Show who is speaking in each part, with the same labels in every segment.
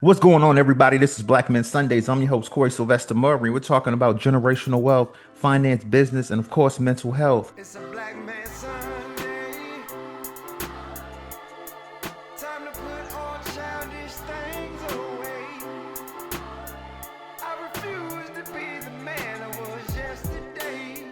Speaker 1: What's going on, everybody? This is Black Men Sundays. I'm your host, Corey Sylvester Murray. We're talking about generational wealth, finance, business, and of course, mental health.
Speaker 2: It's a Black Man Sunday. Time to put all childish things away. I refuse to be the man I was yesterday.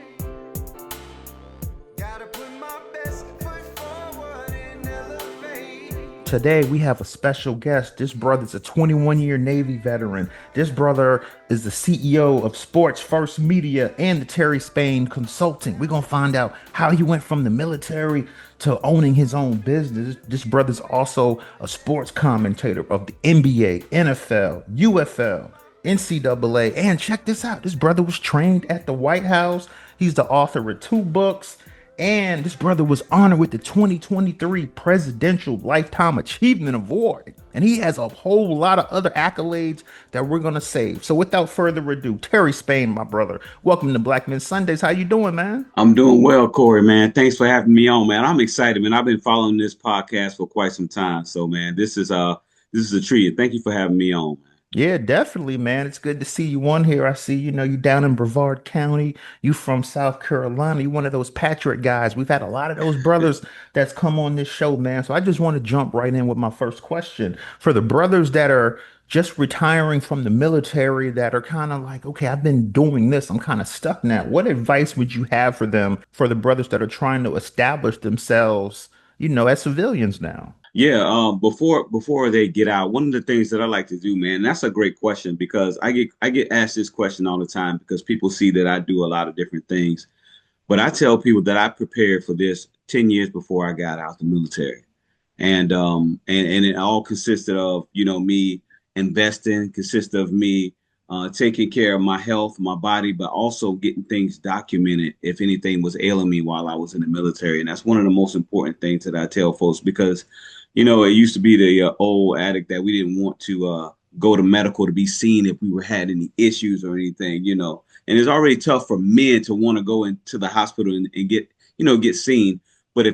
Speaker 2: Gotta put my best foot forward and elevate.
Speaker 1: Today, we have a special guest. This brother's a 21-year Navy veteran. This brother is the CEO of Sports First Media and the Terry Spain Consulting. We're going to find out how he went from the military to owning his own business. This brother's also a sports commentator of the NBA, NFL, UFL. NCAA. And check this out. This brother was trained at the White House. He's the author of 2 books. And this brother was honored with the 2023 Presidential Lifetime Achievement Award. And he has a whole lot of other accolades that we're going to save. So without further ado, Terry Spain, my brother, welcome to Black Men Sundays. How you doing, man?
Speaker 3: I'm doing well, Corey, man. Thanks for having me on, man. I'm excited, man. I've been following this podcast for quite some time. So, man, this is a treat. Thank you for having me on, man.
Speaker 1: Yeah, definitely, man. It's good to see you on here. I see, you down in Brevard County. You from South Carolina. You one of those Patriot guys. We've had a lot of those brothers that's come on this show, man. So I just want to jump right in with my first question. For the brothers that are just retiring from the military that are kind of like, okay, I've been doing this. I'm kind of stuck now. What advice would you have for them, for the brothers that are trying to establish themselves, as civilians now?
Speaker 3: Yeah, before they get out, one of the things that I like to do, man, that's a great question because I get asked this question all the time because people see that I do a lot of different things. But I tell people that I prepared for this 10 years before I got out the military. And it all consisted of, me investing, consisted of me taking care of my health, my body, but also getting things documented if anything was ailing me while I was in the military. And that's one of the most important things that I tell folks because, it used to be the old addict that we didn't want to go to medical to be seen if we were had any issues or anything. And it's already tough for men to want to go into the hospital and get seen. But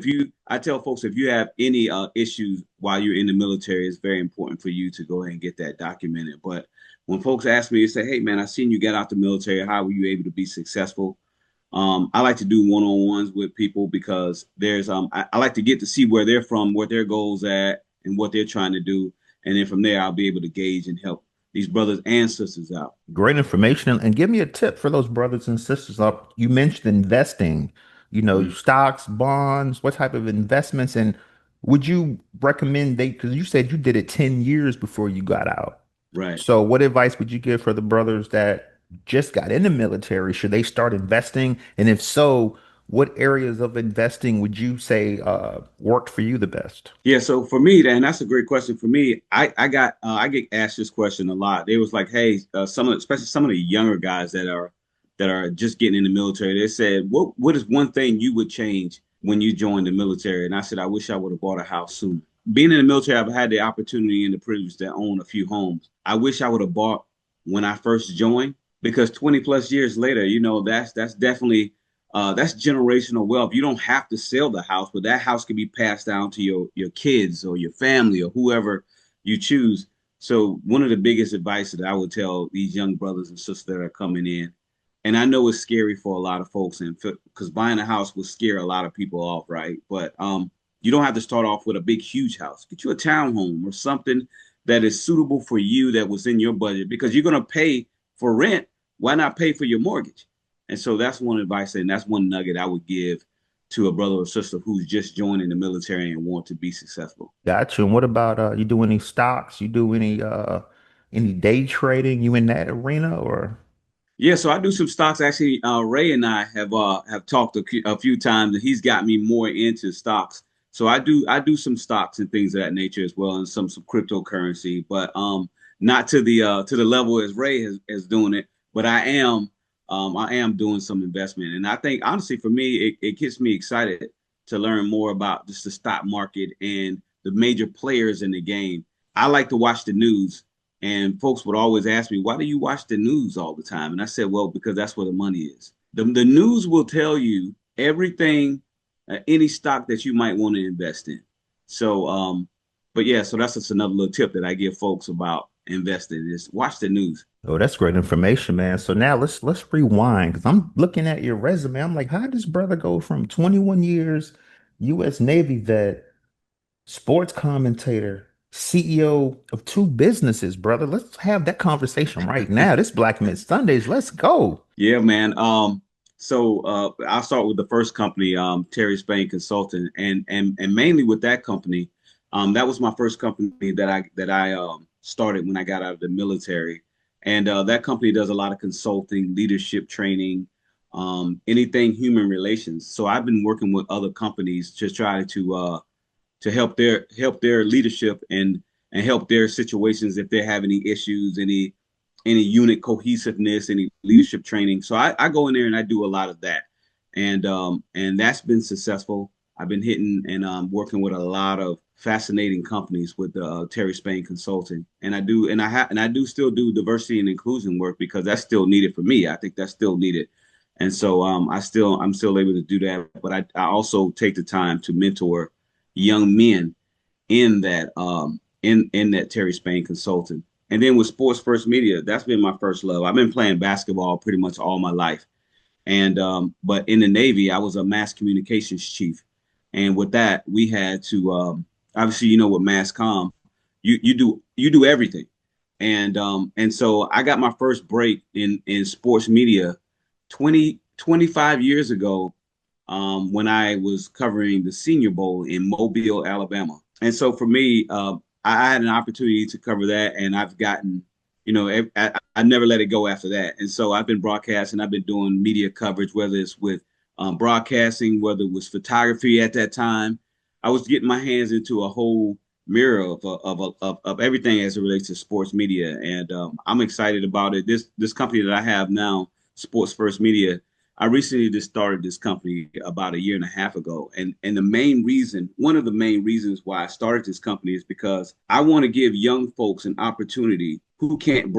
Speaker 3: I tell folks, if you have any issues while you're in the military, it's very important for you to go ahead and get that documented. But when folks ask me, they say, "Hey, man, I seen you get out the military. How were you able to be successful?" I like to do one-on-ones with people because I like to get to see where they're from, what their goals at, and what they're trying to do, and then from there I'll be able to gauge and help these brothers and sisters out.
Speaker 1: Great information. And give me a tip for those brothers and sisters. You mentioned investing,
Speaker 3: Mhm.
Speaker 1: stocks, bonds, what type of investments, and would you recommend because you said you did it 10 years before you got out.
Speaker 3: Right.
Speaker 1: So what advice would you give for the brothers that just got in the military? Should they start investing? And if so, what areas of investing would you say worked for you the best?
Speaker 3: Yeah, so for me, and that's a great question for me. I get asked this question a lot. They was like, "Hey, especially some of the younger guys that are just getting in the military, they said, what is one thing you would change when you joined the military?" And I said, "I wish I would have bought a house sooner." Being in the military, I've had the opportunity and the privilege to own a few homes. I wish I would have bought when I first joined because 20 plus years later, that's definitely that's generational wealth. You don't have to sell the house, but that house can be passed down to your kids or your family or whoever you choose. So one of the biggest advice that I would tell these young brothers and sisters that are coming in, and I know it's scary for a lot of folks, and because buying a house will scare a lot of people off, right? But you don't have to start off with a big, huge house. Get you a townhome or something that is suitable for you that was in your budget because you're going to pay for rent. Why not pay for your mortgage? And so that's one advice, and that's one nugget I would give to a brother or sister who's just joining the military and want to be successful.
Speaker 1: Gotcha. And what about you do any stocks? You do any day trading? You in that arena or?
Speaker 3: Yeah, so I do some stocks. Actually, Ray and I have talked a few times, and he's got me more into stocks. So I do some stocks and things of that nature as well, and some cryptocurrency, but not to the level as Ray is doing it. But I am doing some investment, and I think honestly for me, it gets me excited to learn more about just the stock market and the major players in the game. I like to watch the news. And folks would always ask me, "Why do you watch the news all the time?" And I said, "Well, because that's where the money is. The news will tell you everything, any stock that you might want to invest in." So, but yeah, so that's just another little tip that I give folks about invest in. Just watch the news.
Speaker 1: Oh, that's great information, man. So now let's rewind because I'm looking at your resume. I'm like, how did this brother go from 21 years, U.S. Navy vet, sports commentator, CEO of two businesses, brother? Let's have that conversation right now. This Black Men Sundays. Let's go.
Speaker 3: Yeah, man. I'll start with the first company, Terry Spain Consulting, and mainly with that company, that was my first company that I started when I got out of the military, and that company does a lot of consulting, leadership training, anything human relations. So I've been working with other companies to try to help their leadership and help their situations if they have any issues, any unit cohesiveness, any leadership training. So I go in there and I do a lot of that, and that's been successful. I've been hitting and working with a lot of fascinating companies with Terry Spain Consulting, and I do still do diversity and inclusion work because that's still needed for me. I think that's still needed, and so I'm still able to do that. But I also take the time to mentor young men in that Terry Spain Consulting. And then with Sports First Media, that's been my first love. I've been playing basketball pretty much all my life. And but in the Navy, I was a mass communications chief. And with that, we had to obviously, with mass comm, you do everything. And so I got my first break in sports media 25 years ago, when I was covering the Senior Bowl in Mobile, Alabama. And so for me, I had an opportunity to cover that, and I've gotten, I never let it go after that. And so I've been broadcasting, I've been doing media coverage, whether it's with broadcasting, whether it was photography at that time. I was getting my hands into a whole mirror of everything as it relates to sports media, and I'm excited about it. This company that I have now, Sports First Media, I recently just started this company about a year and a half ago. And one of the main reasons why I started this company is because I want to give young folks an opportunity who can't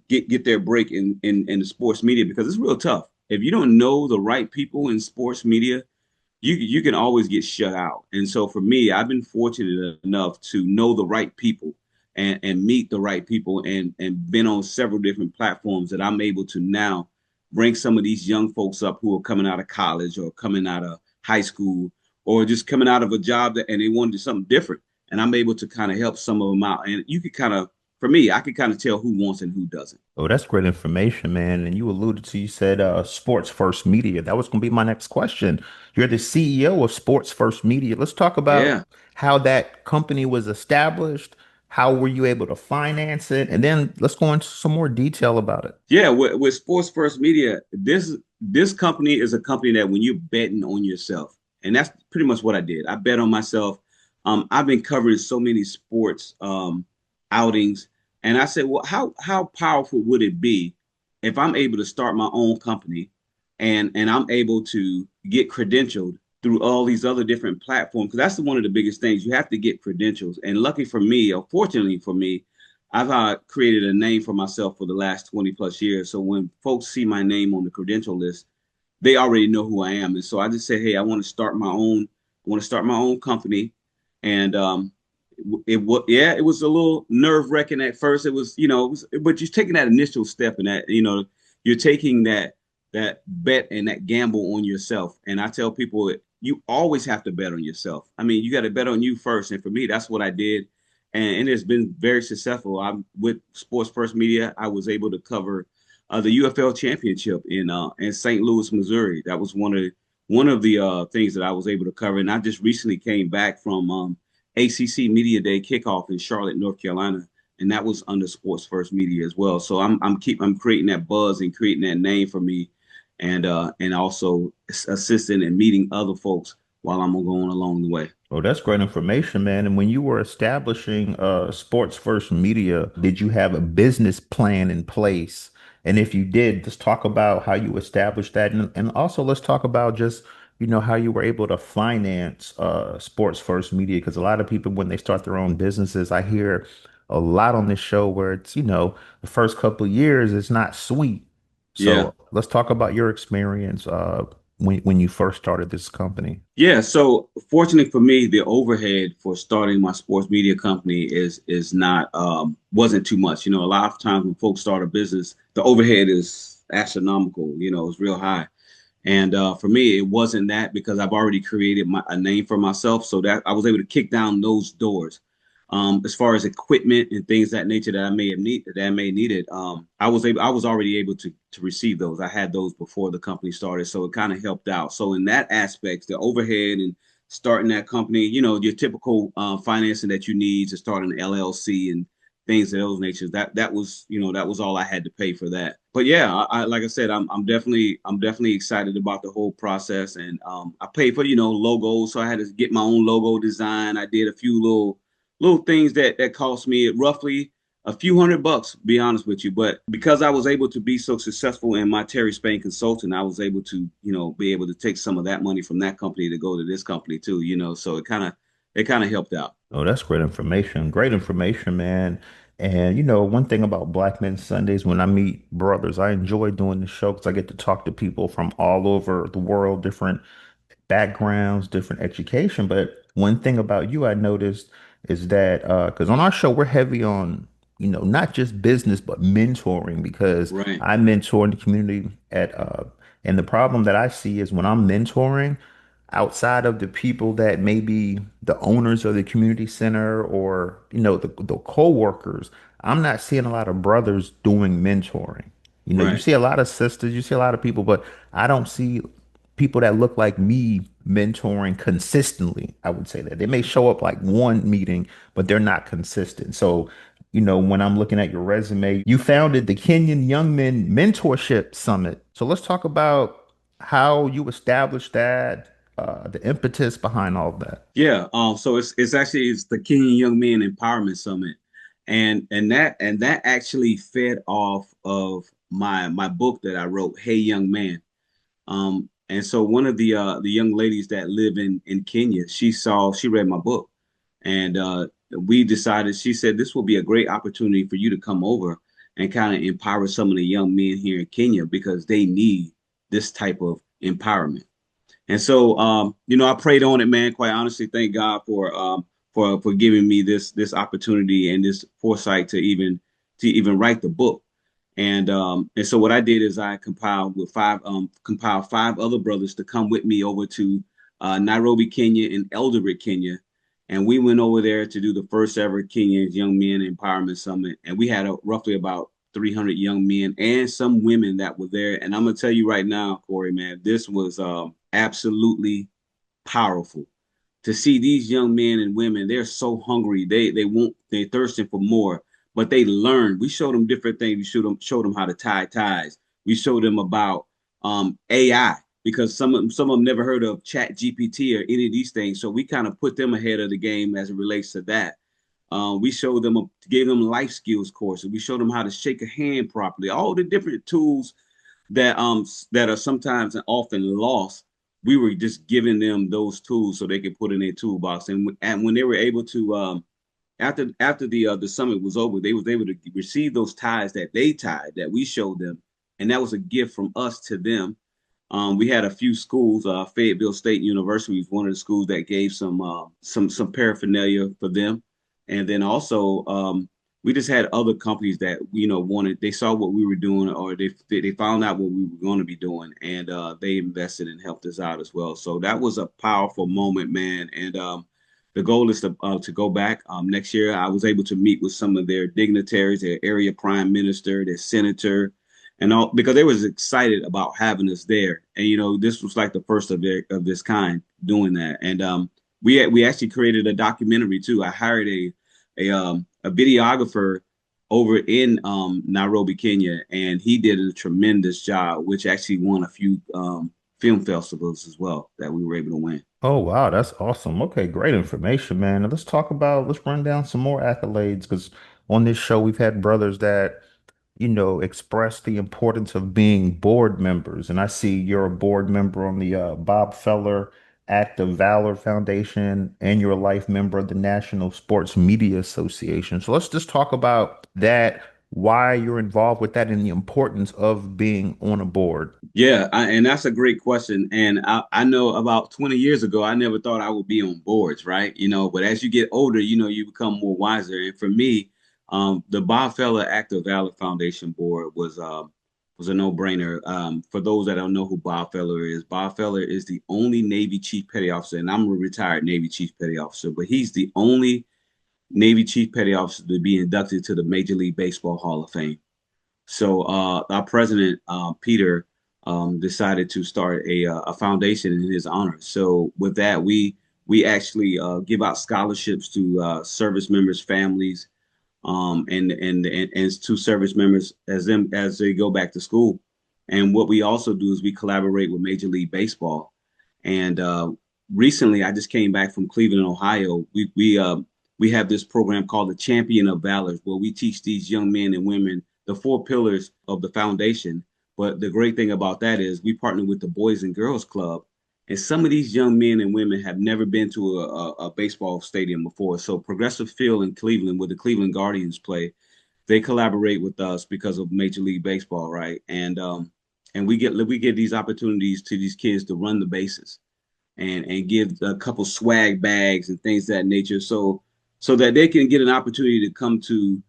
Speaker 3: get their break in the sports media, because it's real tough. If you don't know the right people in sports media, you can always get shut out. And so for me, I've been fortunate enough to know the right people and meet the right people, and been on several different platforms that I'm able to now bring some of these young folks up who are coming out of college or coming out of high school or just coming out of a job and they want to do something different. And I'm able to kind of help some of them out. And you could kind of, for me, I could kind of tell who wants and who doesn't.
Speaker 1: Oh, that's great information, man. And you said Sports First Media. That was going to be my next question. You're the CEO of Sports First Media. Let's talk about
Speaker 3: Yeah.
Speaker 1: how that company was established. How were you able to finance it? And then let's go into some more detail about it.
Speaker 3: Yeah. With Sports First Media, this company is a company that when you're betting on yourself, and that's pretty much what I did. I bet on myself. I've been covering so many sports outings. And I said, well, how powerful would it be if I'm able to start my own company and I'm able to get credentialed through all these other different platforms? Because that's one of the biggest things. You have to get credentials. And lucky for me, or fortunately for me, I've created a name for myself for the last 20 plus years. So when folks see my name on the credential list, they already know who I am. And so I just said, hey, I want to start my own company. And it was a little nerve wracking at first. It was, but you're taking that initial step, and that, you're taking that bet and that gamble on yourself. And I tell people, you always have to bet on yourself. I mean, you got to bet on you first. And for me, that's what I did. And it's been very successful. I'm with Sports First Media. I was able to cover the UFL championship in St. Louis, Missouri. That was one of the things that I was able to cover. And I just recently came back from ACC Media Day kickoff in Charlotte, North Carolina, and that was under Sports First Media as well. So I'm creating that buzz and creating that name for me, and also assisting and meeting other folks while I'm going along the way.
Speaker 1: Oh, that's great information, man. And when you were establishing Sports First Media, did you have a business plan in place? And if you did, let's talk about how you established that. And also let's talk about just, how you were able to finance Sports First Media. Because a lot of people, when they start their own businesses, I hear a lot on this show where it's, the first couple of years, it's not sweet.
Speaker 3: Yeah.
Speaker 1: So let's talk about your experience. when you first started this company?
Speaker 3: Yeah, so fortunately for me, the overhead for starting my sports media company is not wasn't too much. A lot of times when folks start a business, the overhead is astronomical, it's real high. And for me, it wasn't that because I've already created a name for myself, so that I was able to kick down those doors. As far as equipment and things that nature that I may needed, I was already able to receive those. I had those before the company started, so it kind of helped out. So in that aspect, the overhead and starting that company, your typical financing that you need to start an LLC and things of those natures. That was that was all I had to pay for that. But yeah, I like I said, I'm definitely excited about the whole process, and I paid for logos, so I had to get my own logo design. I did a few little things that cost me roughly a few $100, be honest with you. But because I was able to be so successful in my Terry Spain consulting, I was able to be able to take some of that money from that company to go to this company too. So it kind of helped out.
Speaker 1: Oh, that's great information. Great information, man. And one thing about Black Men Sundays, when I meet brothers, I enjoy doing the show because I get to talk to people from all over the world, different backgrounds, different education. But one thing about you I noticed is that because on our show we're heavy on, not just business but mentoring because
Speaker 3: Right,
Speaker 1: I mentor in the community at and the problem that I see is when I'm mentoring outside of the people that may be the owners of the community center or the co-workers, I'm not seeing a lot of brothers doing mentoring. You
Speaker 3: right,
Speaker 1: see a lot of sisters, you see a lot of people, but I don't see people that look like me mentoring consistently. I would say that they may show up like one meeting, but they're not consistent. So, when I'm looking at your resume, you founded the Kenyan Young Men Mentorship Summit. So let's talk about how you established that, the impetus behind all of that.
Speaker 3: yeah. So it's the Kenyan Young Men Empowerment Summit, and that actually fed off of my book that I wrote, Hey Young Man. And so one of the young ladies that live in Kenya, she read my book, and we decided. She said this will be a great opportunity for you to come over and kind of empower some of the young men here in Kenya because they need this type of empowerment. And so, I prayed on it, man. Quite honestly, thank God for giving me this opportunity and this foresight to even write the book. And so what I did is I compiled five other brothers to come with me over to Nairobi, Kenya, and Eldoret, Kenya, and we went over there to do the first ever Kenyan Young Men Empowerment Summit, and we had roughly about 300 young men and some women that were there. And I'm gonna tell you right now, Corey, man, this was absolutely powerful to see these young men and women. They're so hungry. They're thirsting for more. But they learned. We showed them different things. We showed them how to tie ties. We showed them about AI because some of them never heard of Chat GPT or any of these things. So we kind of put them ahead of the game as it relates to that. We showed them, gave them life skills courses. We showed them how to shake a hand properly. All the different tools that are sometimes and often lost. We were just giving them those tools so they could put in their toolbox. And when they were able to after the summit was over, they was able to receive those ties that they tied that we showed them, and that was a gift from us to them. We had a few schools. Fayetteville State University was one of the schools that gave some paraphernalia for them, and then also we just had other companies that wanted. They saw what we were doing, or they found out what we were going to be doing, and they invested and helped us out as well. So that was a powerful moment, man. And the goal is to go back next year. I was able to meet with some of their dignitaries, their area prime minister, their senator, and all because they was excited about having us there. And this was like the first of this kind doing that. And we actually created a documentary too. I hired a videographer over in Nairobi, Kenya, and he did a tremendous job, which actually won a few film festivals as well that we were able to win.
Speaker 1: Oh wow, that's awesome. Okay, great information, man. Now let's run down some more accolades because on this show we've had brothers that, express the importance of being board members. And I see you're a board member on the Bob Feller Act of Valor Foundation, and you're a life member of the National Sports Media Association. So let's just talk about that. why you're involved with that and the importance of being on a board.
Speaker 3: Yeah, and that's a great question. And I know about 20 years ago, I never thought I would be on boards, right? But as you get older, you become more wiser. And for me, the Bob Feller Active Valor Foundation board was a no-brainer. For those that don't know who Bob Feller is the only Navy Chief Petty Officer, and I'm a retired Navy Chief Petty Officer, but he's the only Navy Chief Petty Officer to be inducted to the Major League Baseball Hall of Fame. So our president, Peter, decided to start a foundation in his honor. So with that, we actually give out scholarships to service members' families, and to service members as they go back to school. And what we also do is we collaborate with Major League Baseball. And recently, I just came back from Cleveland, Ohio. We have this program called the Champion of Valor, where we teach these young men and women the four pillars of the foundation. But the great thing about that is we partner with the Boys and Girls Club. And some of these young men and women have never been to a baseball stadium before. So Progressive Field in Cleveland, where the Cleveland Guardians play, they collaborate with us because of Major League Baseball, right? And we get these opportunities to these kids to run the bases and give a couple swag bags and things of that nature, so that they can get an opportunity to come to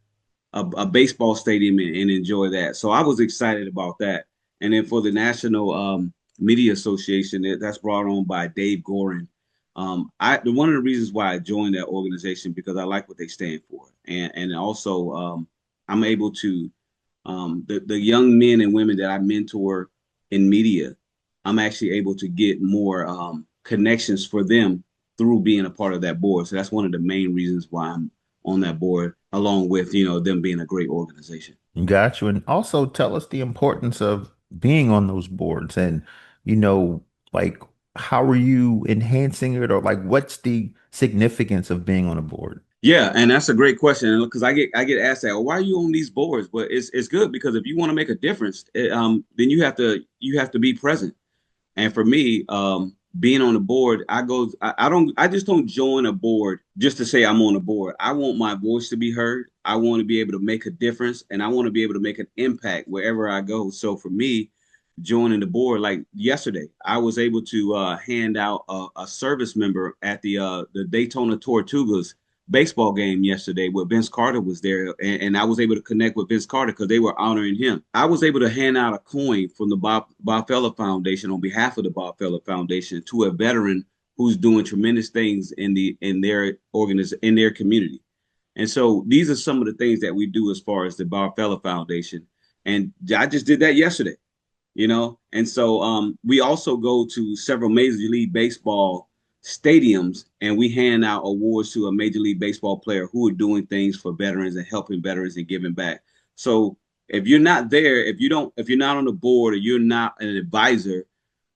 Speaker 3: a baseball stadium and enjoy that. So I was excited about that. And then for the National Media Association, that's brought on by Dave Gorin. One of the reasons why I joined that organization because I like what they stand for, and also I'm able to the young men and women that I mentor in media, I'm actually able to get more connections for them through being a part of that board. So that's one of the main reasons why I'm on that board, along with them being a great organization.
Speaker 1: Got you. And also tell us the importance of being on those boards and, you know, like how are you enhancing it or like what's the significance of being on a board?
Speaker 3: Yeah, and that's a great question because I get asked that. Well, why are you on these boards? But it's good because if you want to make a difference, then you have to be present. And for me, being on the board, I just don't join a board just to say I'm on a board. I want my voice to be heard. I want to be able to make a difference, and I want to be able to make an impact wherever I go. So for me, joining the board, like yesterday, I was able to hand out a service member at the Daytona Tortugas baseball game yesterday where Vince Carter was there, and I was able to connect with Vince Carter because they were honoring him. I was able to hand out a coin from the Bob Feller Foundation on behalf of the Bob Feller Foundation to a veteran who's doing tremendous things in their community. And so these are some of the things that we do as far as the Bob Feller Foundation. And I just did that yesterday. And so we also go to several Major League Baseball stadiums and we hand out awards to a Major League Baseball player who are doing things for veterans and helping veterans and giving back. So if you're not there, if you're not on the board or you're not an advisor,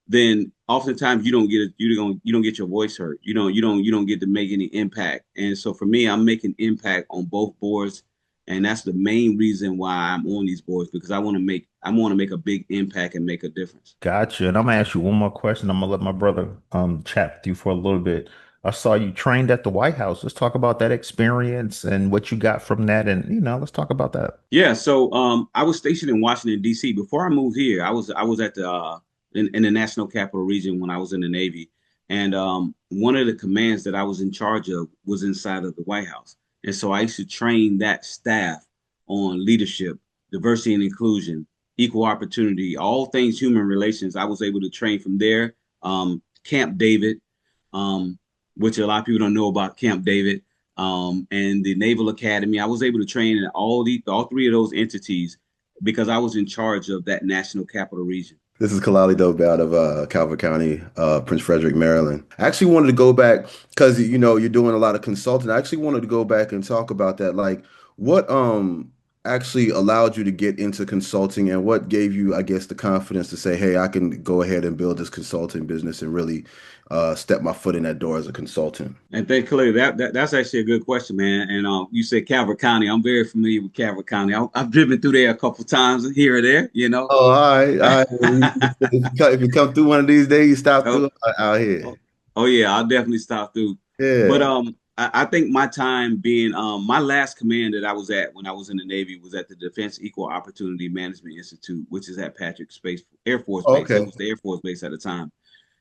Speaker 3: then oftentimes you don't get your voice heard. You don't get to make any impact. And so for me, I'm making impact on both boards, and that's the main reason why I'm on these boards because I want to make a big impact and make a difference.
Speaker 1: Gotcha. And I'm gonna ask you one more question. I'm gonna let my brother chat with you for a little bit. I saw you trained at the White House. Let's talk about that experience and what you got from that. And let's talk about that.
Speaker 3: Yeah, so I was stationed in Washington D.C. Before I moved here. I was at the in the National Capital Region when I was in the Navy, and one of the commands that I was in charge of was inside of the White House, and so I used to train that staff on leadership, diversity and inclusion, equal opportunity, all things human relations. I was able to train from there. Camp David, which a lot of people don't know about Camp David, and the Naval Academy. I was able to train in all three of those entities because I was in charge of that National Capital Region.
Speaker 4: This is Kalali Dope out of Calvert County, Prince Frederick, Maryland. I actually wanted to go back because you're doing a lot of consulting. I actually wanted to go back and talk about that. Like, what actually allowed you to get into consulting, and what gave you, I guess, the confidence to say, "Hey, I can go ahead and build this consulting business and really step my foot in that door as a consultant."
Speaker 3: And thank Clay. That's actually a good question, man. And you said Calvert County. I'm very familiar with Calvert County. I've driven through there a couple times here or there.
Speaker 4: Oh, all right, all right. If you come through one of these days, you stop
Speaker 3: Oh,
Speaker 4: through out here.
Speaker 3: oh, oh, yeah, I'll definitely stop through. But
Speaker 4: Yeah.
Speaker 3: I think my time being my last command that I was at when I was in the Navy was at the Defense Equal Opportunity Management Institute, which is at Patrick Space Air Force Base. It
Speaker 4: Okay.
Speaker 3: was the Air Force Base at the time.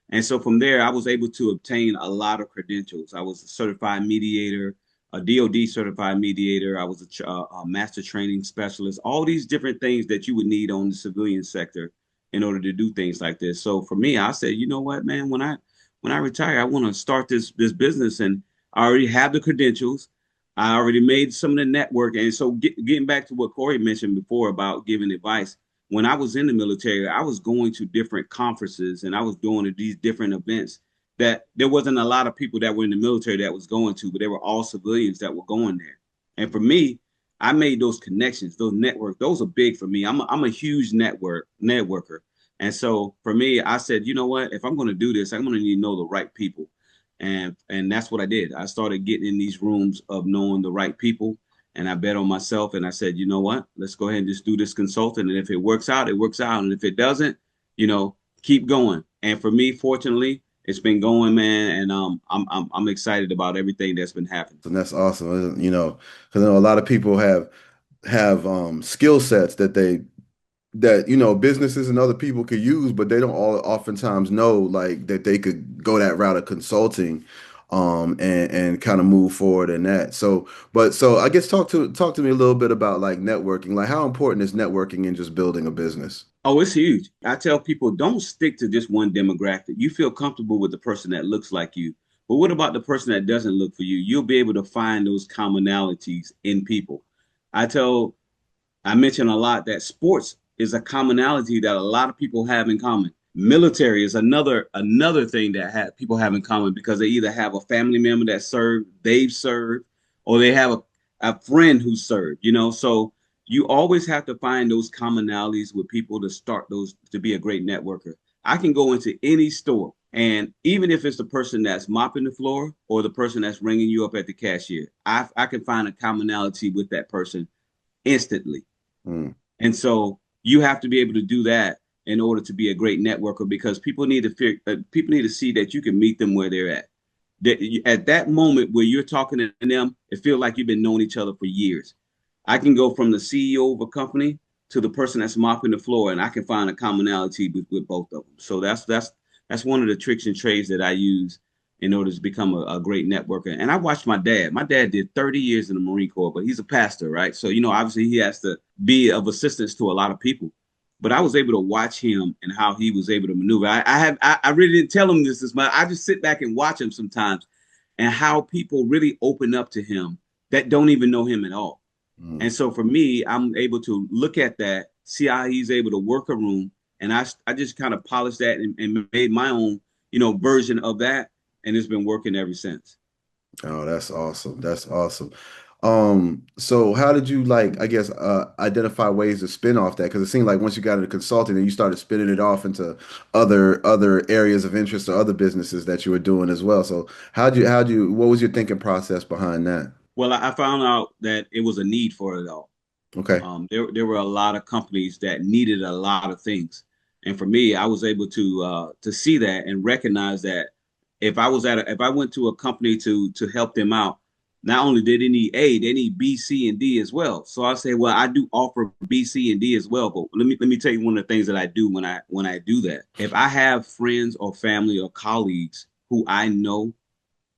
Speaker 3: And so from there, I was able to obtain a lot of credentials. I was a certified mediator, a DoD certified mediator. I was a master training specialist, all these different things that you would need on the civilian sector in order to do things like this. So for me, I said, you know what, man, when I retire, I want to start this business, and I already have the credentials. I already made some of the network. And so getting back to what Corey mentioned before about giving advice, when I was in the military, I was going to different conferences and I was doing these different events that there wasn't a lot of people that were in the military that was going to, but they were all civilians that were going there. And for me, I made those connections, those networks. Those are big for me. I'm a huge networker. And so for me, I said, you know what? If I'm going to do this, I'm going to need to know the right people. And that's what I did. I started getting in these rooms of knowing the right people, and I bet on myself. And I said, you know what? Let's go ahead and just do this consulting. And if it works out, it works out. And if it doesn't, keep going. And for me, fortunately, it's been going, man. And I'm excited about everything that's been happening.
Speaker 4: And that's awesome. Because I know a lot of people have skill sets that businesses and other people could use, but they don't all oftentimes know like that they could go that route of consulting, and kind of move forward in that. So I guess talk to me a little bit about like networking. Like how important is networking in just building a business?
Speaker 3: Oh, it's huge. I tell people don't stick to just one demographic. You feel comfortable with the person that looks like you. But what about the person that doesn't look for you? You'll be able to find those commonalities in people. I tell I mention a lot that sports is a commonality that a lot of people have in common. Military is another thing that people have in common because they either have a family member that they've served, or they have a friend who served. So you always have to find those commonalities with people to start those to be a great networker. I can go into any store, and even if it's the person that's mopping the floor or the person that's ringing you up at the cashier, I can find a commonality with that person instantly.
Speaker 4: Mm.
Speaker 3: And so you have to be able to do that in order to be a great networker, because people need to see that you can meet them where they're at. At that moment where you're talking to them, it feels like you've been knowing each other for years. I can go from the CEO of a company to the person that's mopping the floor, and I can find a commonality with both of them. So that's one of the tricks and trades that I use in order to become a great networker. And I watched my dad. My dad did 30 years in the Marine Corps, but he's a pastor, right? So, obviously he has to be of assistance to a lot of people. But I was able to watch him and how he was able to maneuver. I really didn't tell him this much. I just sit back and watch him sometimes, and how people really open up to him that don't even know him at all.
Speaker 4: Mm.
Speaker 3: And so for me, I'm able to look at that, see how he's able to work a room, and I just kind of polished that and made my own, version of that, and it's been working ever since.
Speaker 4: Oh, that's awesome. That's awesome. So how did you like, I guess, identify ways to spin off that? Because it seemed like once you got into consulting and you started spinning it off into other areas of interest or other businesses that you were doing as well. So what was your thinking process behind that?
Speaker 3: Well, I found out that it was a need for it all.
Speaker 4: Okay.
Speaker 3: There were a lot of companies that needed a lot of things, and for me, I was able to see that and recognize that if I went to a company to help them out, not only did they need A, they need B, C, and D as well. So I say, well, I do offer B, C, and D as well. But let me tell you one of the things that I do when I do that. If I have friends or family or colleagues who I know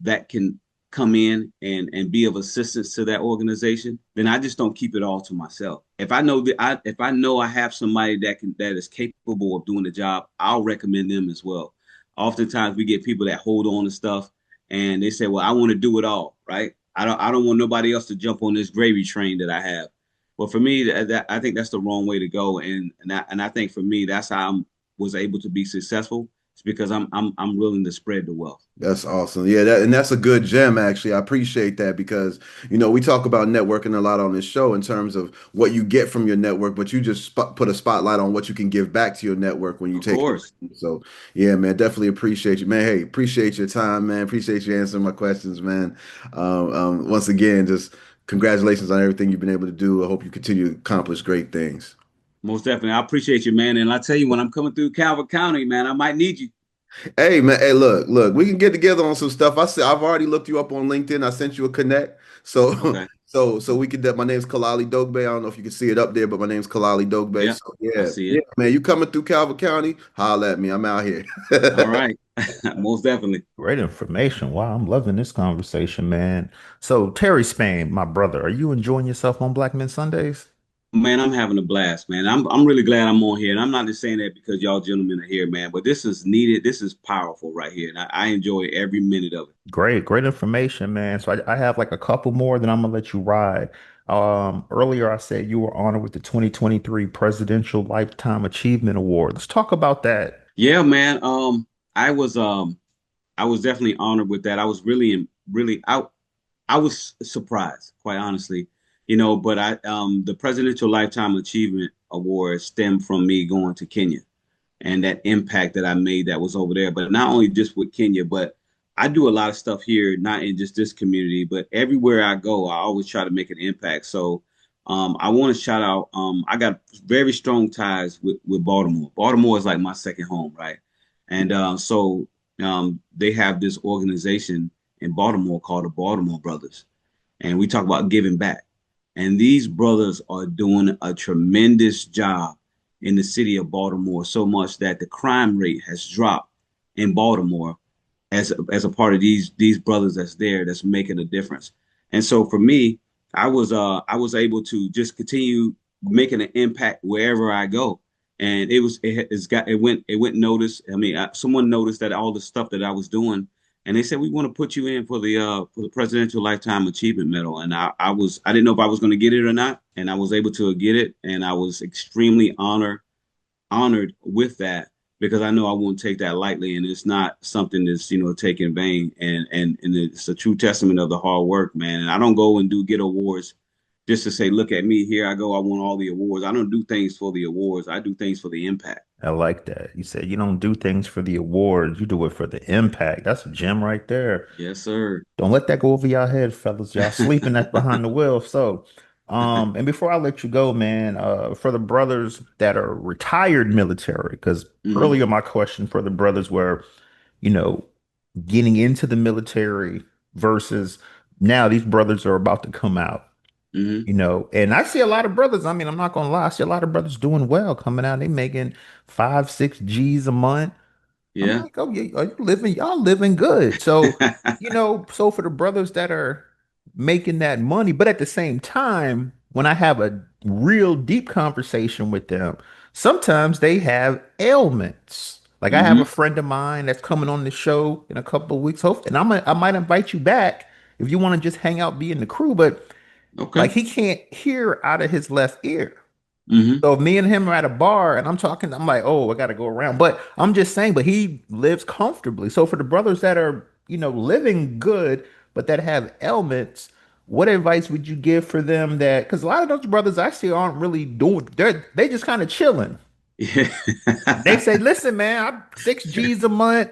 Speaker 3: that can come in and be of assistance to that organization, then I just don't keep it all to myself. If I know I have somebody that is capable of doing the job, I'll recommend them as well. Oftentimes we get people that hold on to stuff and they say, well, I want to do it all, right? I don't want nobody else to jump on this gravy train that I have. Well, for me, I think that's the wrong way to go. And I think for me, that's how I was able to be successful. It's because I'm willing to spread the wealth.
Speaker 4: That's awesome. Yeah, that's a good gem, actually. I appreciate that because, we talk about networking a lot on this show in terms of what you get from your network, but you just put a spotlight on what you can give back to your network when you
Speaker 3: Of
Speaker 4: take it.
Speaker 3: course.
Speaker 4: So, yeah, man, definitely appreciate you, man. Hey, appreciate your time, man. Appreciate you answering my questions, man. Once again, just congratulations on everything you've been able to do. I hope you continue to accomplish great things.
Speaker 3: Most definitely. I appreciate you, man. And I tell you, when I'm coming through Calvert County, man, I might need you.
Speaker 4: Hey man, hey look, we can get together on some stuff. I've already looked you up on LinkedIn. I sent you a connect. So
Speaker 3: Okay.
Speaker 4: so we could my name's Kalali Dogbe. I don't know if you can see it up there, but my name's Kalali Dogbe.
Speaker 3: Yeah,
Speaker 4: So
Speaker 3: I
Speaker 4: yeah,
Speaker 3: see
Speaker 4: yeah,
Speaker 3: it.
Speaker 4: man, you coming through Calvert County? Holla at me. I'm out here.
Speaker 3: All right. Most definitely.
Speaker 1: Great information. Wow, I'm loving this conversation, man. So, Terry Spain, my brother, are you enjoying yourself on Black Men Sundays?
Speaker 3: Man, I'm having a blast, man. I'm really glad I'm on here. And I'm not just saying that because y'all gentlemen are here, man, but this is needed. This is powerful right here. And I enjoy every minute of it.
Speaker 1: Great information, man. So I have like a couple more, then I'm gonna let you ride. Earlier I said you were honored with the 2023 Presidential Lifetime Achievement Award. Let's talk about that.
Speaker 3: Yeah, man. I was I was definitely honored with that. I was really I was surprised, quite honestly, but the Presidential Lifetime Achievement Award stemmed from me going to Kenya and that impact that I made that was over there. But not only just with Kenya, but I do a lot of stuff here, not in just this community, but everywhere I go, I always try to make an impact. So I want to shout out, I got very strong ties with Baltimore. Baltimore is like my second home, right? And they have this organization in Baltimore called the Baltimore Brothers. And we talk about giving back. And these brothers are doing a tremendous job in the city of Baltimore, so much that the crime rate has dropped in Baltimore as a part of these brothers that's there that's making a difference. And so for me, I was able to just continue making an impact wherever I go. And it went noticed. I mean, someone noticed that all the stuff that I was doing, and they said we want to put you in for the Presidential Lifetime Achievement Medal. And I didn't know if I was going to get it or not, and I was able to get it, and I was extremely honored with that because I know I won't take that lightly, and it's not something that's taken in vain, and it's a true testament of the hard work, man. And I don't go and do get awards just to say, look at me, here I go, I won all the awards. I don't do things for the awards. I do things for the impact.
Speaker 1: I like that. You said you don't do things for the awards, you do it for the impact. That's a gem right there.
Speaker 3: Yes, sir.
Speaker 1: Don't let that go over your head, fellas. Y'all sleeping that behind the wheel. So, and before I let you go, man, for the brothers that are retired military, because
Speaker 3: Hmm.
Speaker 1: earlier my question for the brothers were, you know, getting into the military versus now these brothers are about to come out,
Speaker 3: Hmm.
Speaker 1: and I see a lot of brothers. I mean, I'm not gonna lie, I see a lot of brothers doing well coming out. They making 5, 6 G's a month. I'm
Speaker 3: Yeah.
Speaker 1: like, oh yeah, are you living? Y'all living good. So, so for the brothers that are making that money, but at the same time, when I have a real deep conversation with them, sometimes they have ailments. Like I have a
Speaker 3: Hmm.
Speaker 1: friend of mine that's coming on the show in a couple of weeks, hope, and I might invite you back if you want to just hang out, be in the crew. But like
Speaker 3: Okay.
Speaker 1: he can't hear out of his left ear.
Speaker 3: Hmm.
Speaker 1: So if me and him are at a bar and I'm talking, I'm like, oh, I got to go around. But I'm just saying, but he lives comfortably. So for the brothers that are, living good, but that have ailments, what advice would you give for them that, because a lot of those brothers I see aren't really doing, they just kind of chilling.
Speaker 3: Yeah.
Speaker 1: They say, listen, man, I'm 6 G's a month.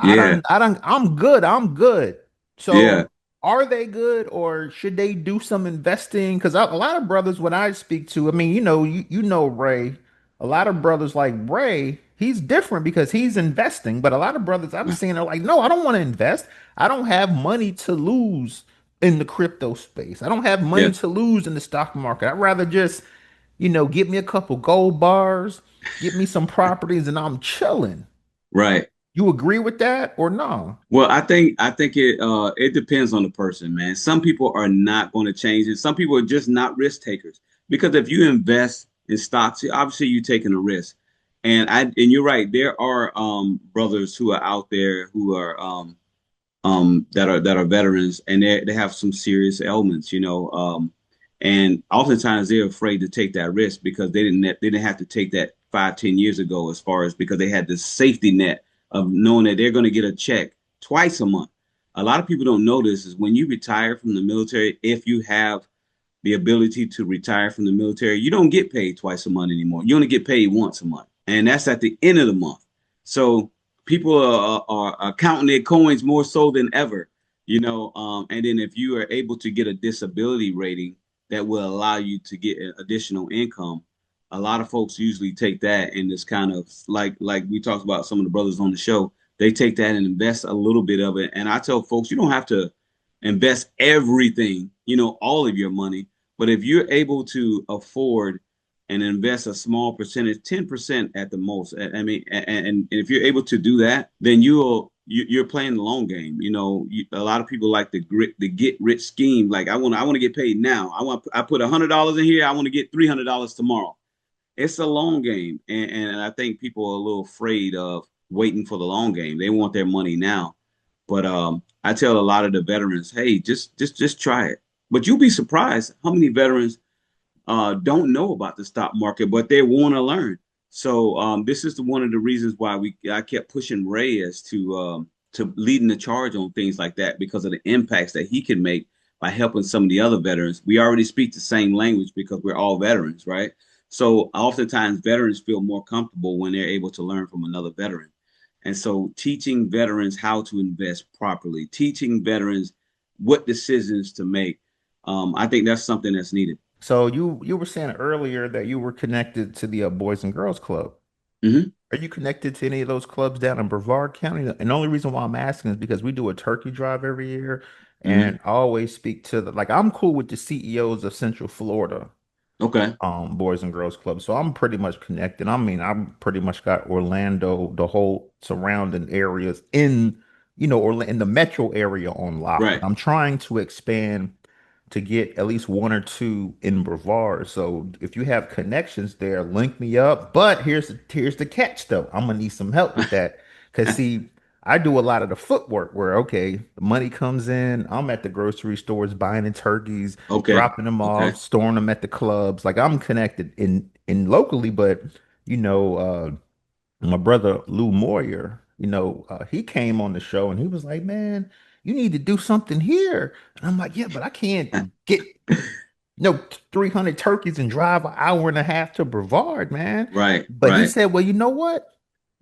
Speaker 3: Yeah.
Speaker 1: I'm good. I'm good.
Speaker 3: Yeah.
Speaker 1: So are they good or should they do some investing? Because a lot of brothers, when I speak to, I mean, you know Ray, a lot of brothers like Ray, he's different because he's investing. But a lot of brothers I'm seeing are like, no, I don't want to invest. I don't have money to lose in the crypto space. I don't have money
Speaker 3: Yeah.
Speaker 1: to lose in the stock market. I'd rather just, get me a couple gold bars, get me some properties, and I'm chilling.
Speaker 3: Right.
Speaker 1: You agree with that or no?
Speaker 3: Well, I think it depends on the person, man. Some people are not going to change it. Some people are just not risk takers because if you invest in stocks, obviously you're taking a risk. And you're right. There are brothers who are out there who are that are veterans and they have some serious ailments, and oftentimes they're afraid to take that risk because they didn't have to take that 5, 10 years ago as far as because they had this safety net of knowing that they're going to get a check twice a month. A lot of people don't know this is when you retire from the military, if you have the ability to retire from the military, you don't get paid twice a month anymore. You only get paid once a month, and that's at the end of the month. So people are counting their coins more so than ever, and then if you are able to get a disability rating that will allow you to get additional income, a lot of folks usually take that and it's kind of like we talked about some of the brothers on the show. they take that and invest a little bit of it. And I tell folks, you don't have to invest everything, all of your money. But if you're able to afford and invest a small percentage, 10% at the most, I mean, and if you're able to do that, then you're playing the long game. A lot of people like the get rich scheme. Like I want to get paid now. I put $100 in here. I want to get $300 tomorrow. It's a long game, and I think people are a little afraid of waiting for the long game. They want their money now. But I tell a lot of the veterans, hey, just try it. But you'll be surprised how many veterans don't know about the stock market, but they want to learn. So this is one of the reasons why I kept pushing Ray as to leading the charge on things like that, because of the impacts that he can make by helping some of the other veterans. We already speak the same language because we're all veterans, right? So oftentimes veterans feel more comfortable when they're able to learn from another veteran. And so teaching veterans how to invest properly, teaching veterans what decisions to make, I think that's something that's needed.
Speaker 1: So you were saying earlier that you were connected to the Boys and Girls Club.
Speaker 3: Mm-hmm.
Speaker 1: Are you connected to any of those clubs down in Brevard County? And the only reason why I'm asking is because we do a turkey drive every year,
Speaker 3: Mm-hmm.
Speaker 1: and I always speak to I'm cool with the CEOs of Central Florida
Speaker 3: Okay.
Speaker 1: Boys and Girls Club. So I'm pretty much connected. I mean, I'm pretty much got Orlando, the whole surrounding areas in the metro area on lock.
Speaker 3: Right.
Speaker 1: I'm trying to expand to get at least one or two in Brevard. So if you have connections there, link me up. But here's the catch though. I'm gonna need some help with that. Cause see, I do a lot of the footwork where okay, the money comes in, I'm at the grocery stores buying the turkeys,
Speaker 3: Okay.
Speaker 1: dropping them
Speaker 3: Okay.
Speaker 1: off, storing them at the clubs. Like I'm connected in locally, but you know, my brother Lou Moyer, he came on the show and he was like, "Man, you need to do something here." And I'm like, "Yeah, but I can't get 300 turkeys and drive an hour and a half to Brevard, man."
Speaker 3: Right.
Speaker 1: But he
Speaker 3: Right.
Speaker 1: said, "Well, you know what?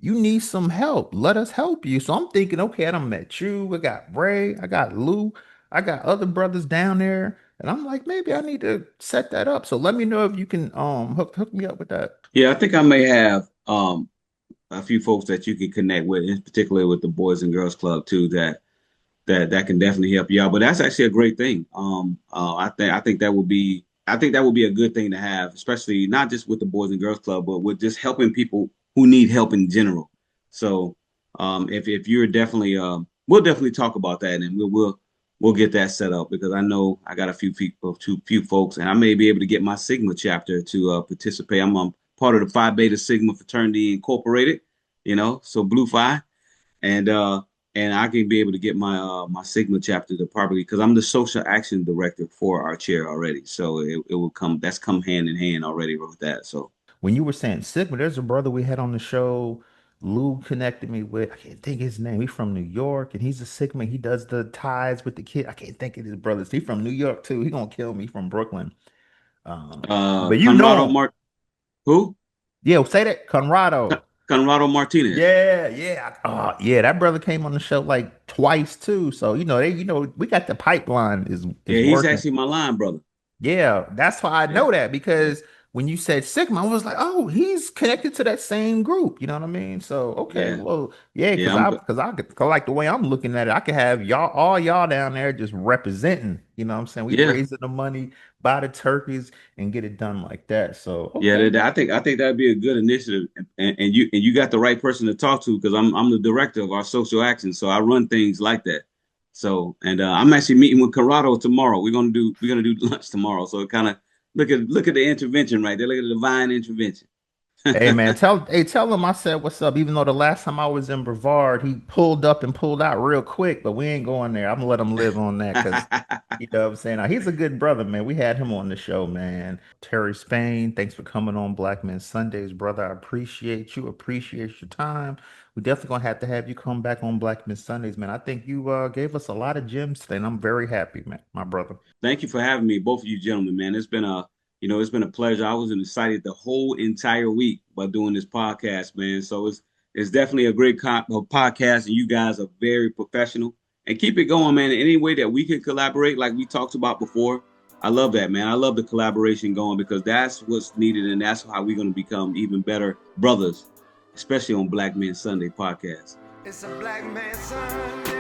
Speaker 1: You need some help. Let us help you." So I'm thinking, okay, I done met you. I got Ray, I got Lou, I got other brothers down there. And I'm like, maybe I need to set that up. So let me know if you can hook me up with that.
Speaker 3: Yeah, I think I may have a few folks that you can connect with, in particular with the Boys and Girls Club too, that can definitely help you out. But that's actually a great thing. I think that would be a good thing to have, especially not just with the Boys and Girls Club, but with just helping people who need help in general. So if you're definitely we'll definitely talk about that, and we'll get that set up, because I know I got a few people, few folks, and I may be able to get my Sigma chapter to participate. I'm part of the Phi Beta Sigma Fraternity Incorporated, so Blue Phi, and I can be able to get my Sigma chapter to properly, because I'm the social action director for our chair already. So it will come hand in hand already with that. So
Speaker 1: When you were saying Sigma, there's a brother we had on the show. Lou connected me with. I can't think his name. He's from New York, and he's a Sigma. He does the ties with the kid. I can't think of his brothers. He's from New York too. He gonna kill me from Brooklyn. But you know
Speaker 3: Conrado
Speaker 1: him.
Speaker 3: who?
Speaker 1: Yeah, say that, Conrado.
Speaker 3: Conrado Martinez.
Speaker 1: Yeah, yeah. Yeah, that brother came on the show like twice too. So we got the pipeline is
Speaker 3: Yeah, he's
Speaker 1: working.
Speaker 3: actually my line brother.
Speaker 1: Yeah, that's why I
Speaker 3: Yeah.
Speaker 1: know that, because when you said Sigma, I was like, oh, he's connected to that same group. You know what I mean? So okay,
Speaker 3: Yeah.
Speaker 1: well, yeah,
Speaker 3: Yeah, I'm good.
Speaker 1: cause like the way I'm looking at it, I could have all y'all down there just representing. You know what I'm saying? We
Speaker 3: Yeah.
Speaker 1: raising the money, buy the turkeys, and get it done like that. So
Speaker 3: Yeah,
Speaker 1: okay.
Speaker 3: I think that'd be a good initiative, and you got the right person to talk to, because I'm the director of our social action, so I run things like that. So, and I'm actually meeting with Corrado tomorrow. We're gonna do lunch tomorrow. So kind of look at the intervention right there. Look at the divine intervention.
Speaker 1: Hey man, tell him I said what's up. Even though the last time I was in Brevard, he pulled up and pulled out real quick, but we ain't going there. I'm gonna let him live on that because you know what I'm saying. Now, he's a good brother, man. We had him on the show, man. Terry Spain, thanks for coming on Black Men Sundays, brother. I appreciate you. Appreciate your time. We definitely gonna have to have you come back on Black Men Sundays, man. I think you gave us a lot of gems today, and I'm very happy, man, my brother.
Speaker 3: Thank you for having me, both of you gentlemen, man. It's been a pleasure. I was excited the whole entire week by doing this podcast, man. So it's definitely a great podcast, and you guys are very professional. And keep it going, man. In any way that we can collaborate, like we talked about before, I love that, man. I love the collaboration going, because that's what's needed, and that's how we're going to become even better brothers, especially on Black Men Sunday podcast.
Speaker 2: It's a black man's Sunday.